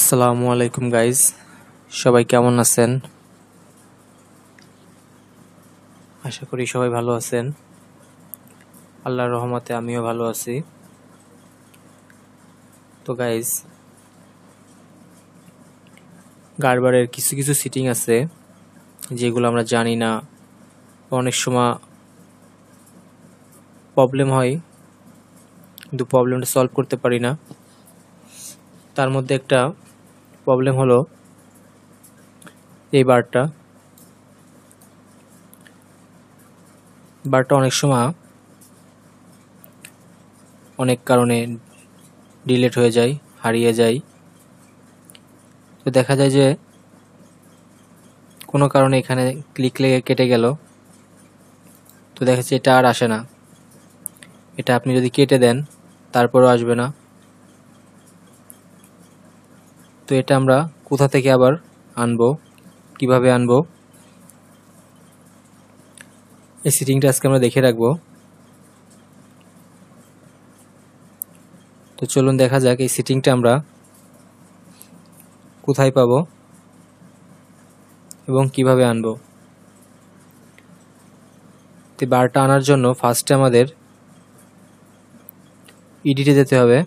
আসসালামু আলাইকুম গাইজ, সবাই কেমন আছেন? আশা করি সবাই ভালো আছেন। আল্লাহর রহমতে আমিও ভালো আছি। তো গাইজ, গারবারের কিছু কিছু সিটিং আছে যেগুলো আমরা জানি না, অনেক সময় প্রবলেম হয় কিন্তু প্রবলেমটা সলভ করতে পারি না। তার মধ্যে একটা প্রবলেম হলো এই বারটা অনেক সময় অনেক কারণে ডিলেট হয়ে যায়, হারিয়ে যায়। তো দেখা যায় যে কোনো কারণে এখানে ক্লিক লেগে কেটে গেল, তো দেখা যাচ্ছে এটা আর আসে না। এটা আপনি যদি কেটে দেন তারপরেও আসবে না। তো এটা আমরা কোথা থেকে আবার আনবো, কিভাবে আনবো, এই সেটিংটা আজকে আমরা দেখে রাখবো। তো চলুন দেখা যাক এই সেটিংটা আমরা কোথায় পাবো এবং কিভাবে আনবো। তো বারটা আনার জন্য ফার্স্টে আমাদের এডিটে যেতে হবে।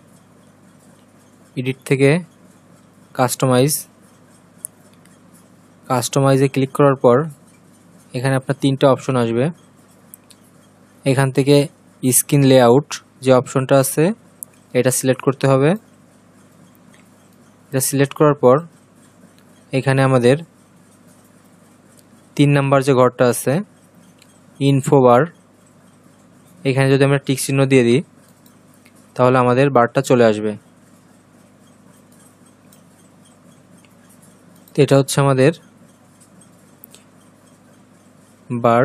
এডিট থেকে কাস্টমাইজে ক্লিক করার পর এখানে আপনার তিনটা অপশন আসবে। এখান থেকে স্ক্রিন লেআউট যে অপশনটা আছে এটা সিলেক্ট করতে হবে। এটা সিলেক্ট করার পর এখানে আমাদের 3 নাম্বার যে ঘরটা আছে ইনফো বার, এখানে যদি আমরা টিক চিহ্ন দিয়ে দিই তাহলে আমাদের বারটা চলে আসবে। তো এটা হচ্ছে আমাদের বার।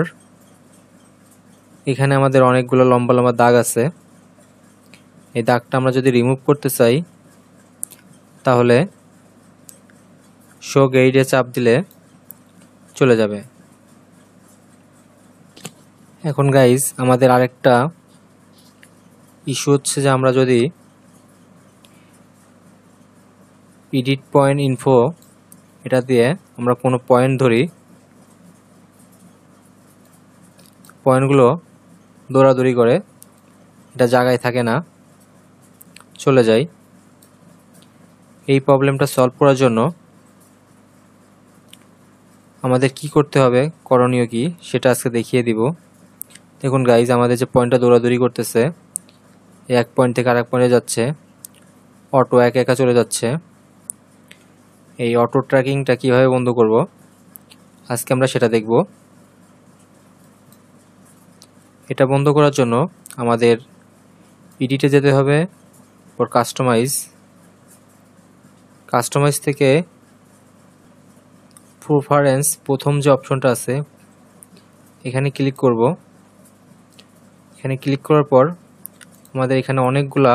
এখানে আমাদের অনেকগুলো লম্বা লম্বা দাগ আছে। এই দাগটা আমরা যদি রিমুভ করতে চাই তাহলে শো গেইডে চাপ দিলে চলে যাবে। এখন গাইজ আমাদের আরেকটা ইস্যু হচ্ছে যে আমরা যদি এডিট পয়েন্ট ইনফো এটা দিয়ে আমরা কোনো পয়েন্ট ধরি, পয়েন্টগুলো দৌড়াদৌড়ি করে, এটা জায়গায় থাকে না, চলে যায়। এই প্রবলেমটা সলভ করার জন্য আমাদের কি করতে হবে, করণীয় কি সেটা আজকে দেখিয়ে দিব। দেখুন গাইজ, আমাদের যে পয়েন্টটা দৌড়াদৌড়ি করতেছে, এক পয়েন্ট থেকে আরেক পয়েন্টে যাচ্ছে, অটো একা একা চলে যাচ্ছে। এই অটো ট্র্যাকিংটা কিভাবে বন্ধ করব আজকে আমরা সেটা দেখব। এটা বন্ধ করার জন্য আমাদের এডিটে যেতে হবে, পর কাস্টমাইজ থেকে প্রেফারেন্স প্রথম যে অপশনটা আছে এখানে ক্লিক করব। এখানে ক্লিক করার পর আমাদের এখানে অনেকগুলা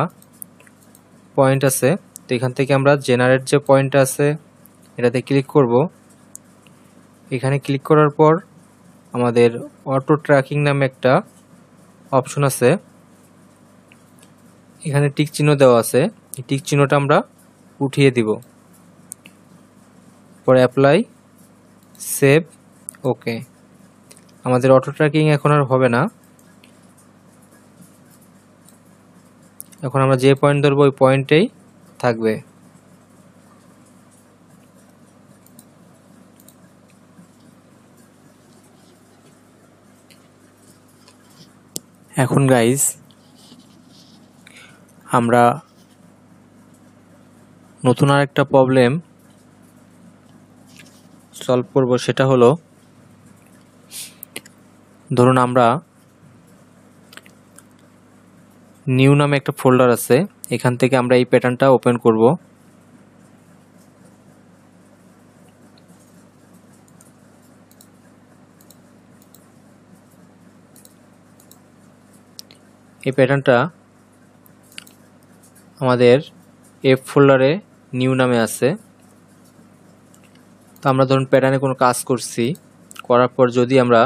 পয়েন্ট আছে। তো এখান থেকে আমরা জেনারেট যে পয়েন্টটা আছে এটাতে ক্লিক করব। এখানে ক্লিক করার পর আমাদের অটো ট্র্যাকিং নামে একটা অপশন আছে, এখানে টিক চিহ্ন দেওয়া আছে। এই টিক চিহ্নটা আমরা উঠিয়ে দিব। পরে অ্যাপ্লাই, সেভ, ওকে। আমাদের অটো ট্র্যাকিং এখন আর হবে না। এখন আমরা যে পয়েন্ট ধরবো ওই পয়েন্টেই থাকবে। এখন গাইজ আমরা নতুন আর একটা প্রবলেম সলভ করব। সেটা হলো, ধরুন আমরা নিউ নামে একটা ফোল্ডার আছে, এখান থেকে আমরা এই প্যাটার্নটা ওপেন করব। এই প্যাটার্নটা আমাদের এফ ফোল্ডারে নিউ নামে আছে। তো আমরা ধরুন প্যাটার্নে কোনো কাজ করছি, করার পর যদি আমরা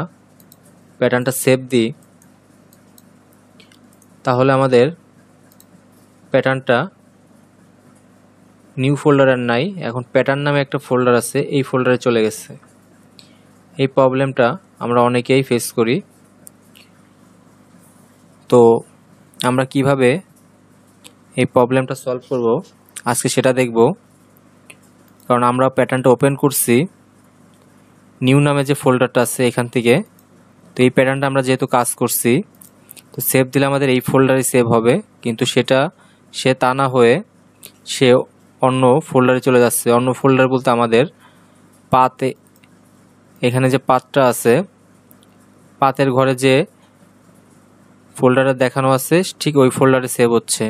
প্যাটার্নটা সেভ দিই তাহলে আমাদের প্যাটার্নটা নিউ ফোল্ডার আর নাই, এখন প্যাটার্ন নামে একটা ফোল্ডার আছে, এই ফোল্ডারে চলে গেছে। এই প্রবলেমটা আমরা অনেকেই ফেস করি। তো আমরা কিভাবে এই প্রবলেমটা সলভ করব আজকে সেটা দেখব। কারণ আমরা প্যাটার্নটা ওপেন করছি নিউ নামে যে ফোল্ডারটা আছে এখান থেকে। তো এই প্যাটার্নটা আমরা যেহেতু কাজ করছি, তো সেভ দিলে আমাদের এই ফোল্ডারে সেভ হবে, কিন্তু সে তা না হয়ে সে অন্য ফোল্ডারে চলে যাচ্ছে। অন্য ফোল্ডার বলতে আমাদের পাতে, এখানে যে পাতটা আছে, পাতের ঘরে যে ফোল্ডারটা দেখানো আছে ঠিক ওই ফোল্ডারে সেভ হচ্ছে।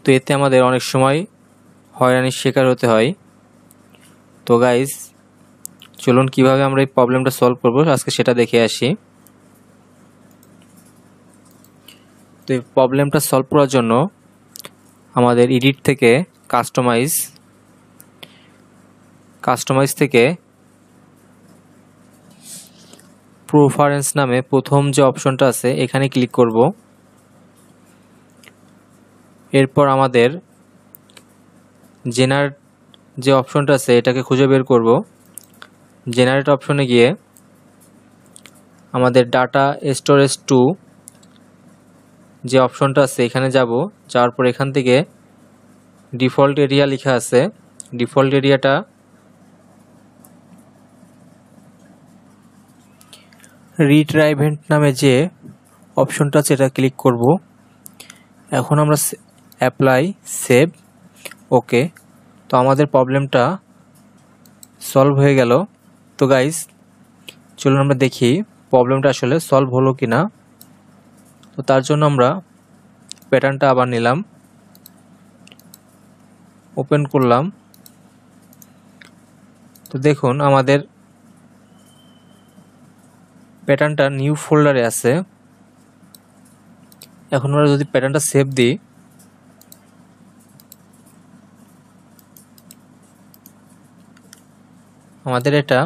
তো এতে আমাদের অনেক সময় হয়রানির শিকার হতে হয়। তো গাইজ চলুন কিভাবে আমরা এই প্রবলেমটা সলভ করব আজকে সেটা দেখে আসি। তো এই প্রবলেমটা সলভ করার জন্য আমাদের এডিট থেকে কাস্টমাইজ থেকে প্রেফারেন্স নামে প্রথম যে অপশনটা আছে এখানে ক্লিক করব। এরপর আমাদের জেনারেট যে অপশনটা আছে এটাকে খুঁজে বের করব। জেনারেট অপশনে গিয়ে আমাদের ডাটা স্টোরেজ টু যে অপশনটা আছে এখানে যাব। যাওয়ার পর এখান থেকে ডিফল্ট এরিয়া লেখা আছে, ডিফল্ট এরিয়াটা রিড্রাইভ ইভেন্ট নামে যে অপশনটা আছে এটা ক্লিক করব। এখন আমরা অ্যাপ্লাই, সেভ, ওকে। তো আমাদের প্রবলেমটা সলভ হয়ে গেল। তো গাইস চলুন আমরা দেখি প্রবলেমটা আসলে সলভ হলো কিনা। তো তার জন্য আমরা প্যাটার্নটা আবার নিলাম, ওপেন করলাম। তো দেখুন আমাদের প্যাটার্নটা নিউ ফোল্ডারে আছে। এখন আমরা যদি প্যাটার্নটা সেভ দিই, আমাদের এটা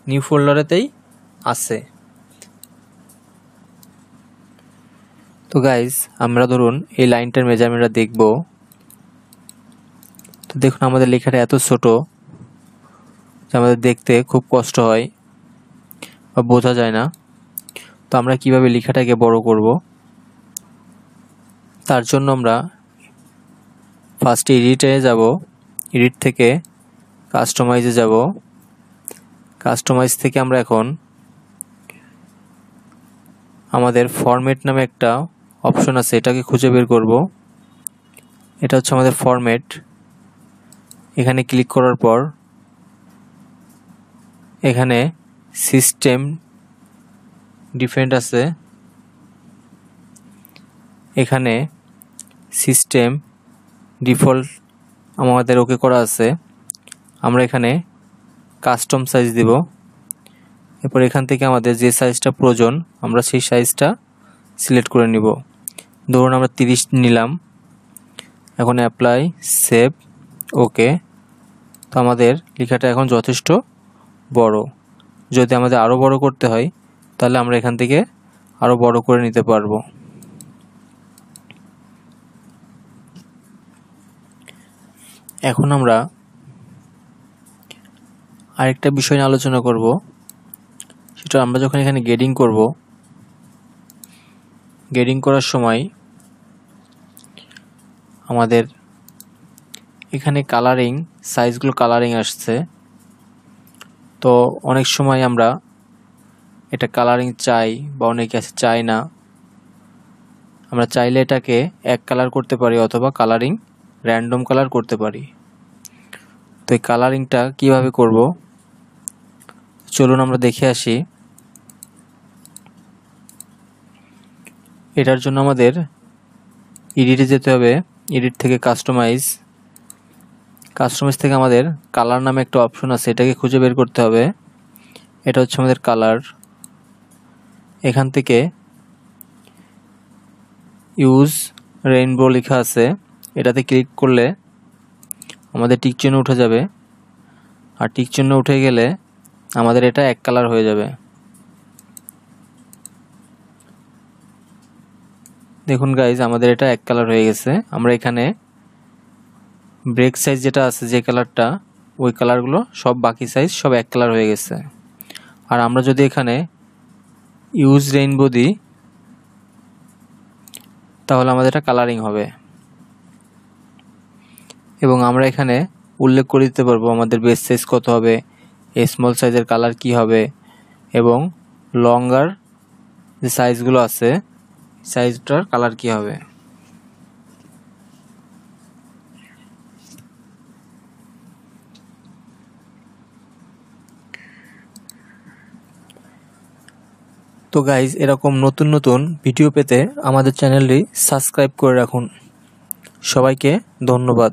নিউ ফোল্ডারেতেই আছে। তো গাইজ আমরা ধরুন এই লাইনটার মেজারমেন্টটা দেখব। তো দেখুন আমাদের লেখাটা এত ছোট যে আমাদের দেখতে খুব কষ্ট হয় বা বোঝা যায় না। তো আমরা কিভাবে লেখাটাকে বড় করব, তার জন্য আমরা ফার্স্টে এডিটে যাব, এডিট থেকে কাস্টমাইজে যাব। কাস্টমাইজ থেকে আমরা এখন আমাদের ফরম্যাট নামে একটা অপশন আছে এটাকে খুঁজে বের করব। এটা হচ্ছে আমাদের ফরম্যাট। এখানে ক্লিক করার পর এখানে সিস্টেম ডিফেন্ট আছে, এখানে সিস্টেম ডিফল্ট আমাদের ওকে করা আছে। আমরা এখানে কাস্টম সাইজ দিব। এরপর এখান থেকে আমাদের যে সাইজটা প্রয়োজন আমরা সেই সাইজটা সিলেক্ট করে নিব। ধরুন আমরা 30 নিলাম। এখন অ্যাপ্লাই, সেভ, ওকে। তো আমাদের লেখাটা এখন যথেষ্ট বড়। যদি আমাদের আরও বড় করতে হয় তাহলে আমরা এখান থেকে আরও বড় করে নিতে পারবো। এখন আমরা আরেকটা বিষয় নিয়ে আলোচনা করব। সেটা আমরা যখন এখানে গ্রেডিং করব, গ্রেডিং করার সময় আমাদের এখানে কালারিং, সাইজগুলো কালারিং আসছে। তো অনেক সময় আমরা এটা কালারিং চাই বা অনেকে আছে চাই না। আমরা চাইলে এটাকে এক কালার করতে পারি অথবা কালারিং র্যান্ডম কালার করতে পারি। তো এই কালারিংটা কিভাবে করব চলুন আমরা দেখে আসি। এটার জন্য আমাদের এডিটে যেতে হবে, এডিট থেকে কাস্টমাইজ থেকে আমাদের কালার নামে একটা অপশন আছে এটাকে খুঁজে বের করতে হবে। এটা হচ্ছে আমাদের কালার। এখান থেকে ইউজ রেইনবো লেখা আছে, এটাতে ক্লিক করলে আমাদের টিক চিহ্ন উঠে যাবে। আর টিক চিহ্ন উঠে গেলে আমাদের এটা এক কালার হয়ে যাবে। দেখুন গাইজ আমাদের এটা এক কালার হয়ে গেছে। আমরা এখানে ব্রেক সাইজ যেটা আছে যে কালারটা, ওই কালারগুলো সব বাকি সাইজ সব এক কালার হয়ে গেছে। আর আমরা যদি এখানে ইউজ রেইনবো দিই তাহলে আমাদের এটা কালারিং হবে। এবং আমরা এখানে উল্লেখ করে দিতে পারবো আমাদের বেস সাইজ কত হবে, স্মল সাইজের কালার কি হবে, এবং লঙ্গার যে সাইজগুলো আছে সাইজটার কালার কি হবে। তো গাইজ, এরকম নতুন নতুন ভিডিও পেতে আমাদের চ্যানেলটি সাবস্ক্রাইব করে রাখুন। সবাইকে ধন্যবাদ।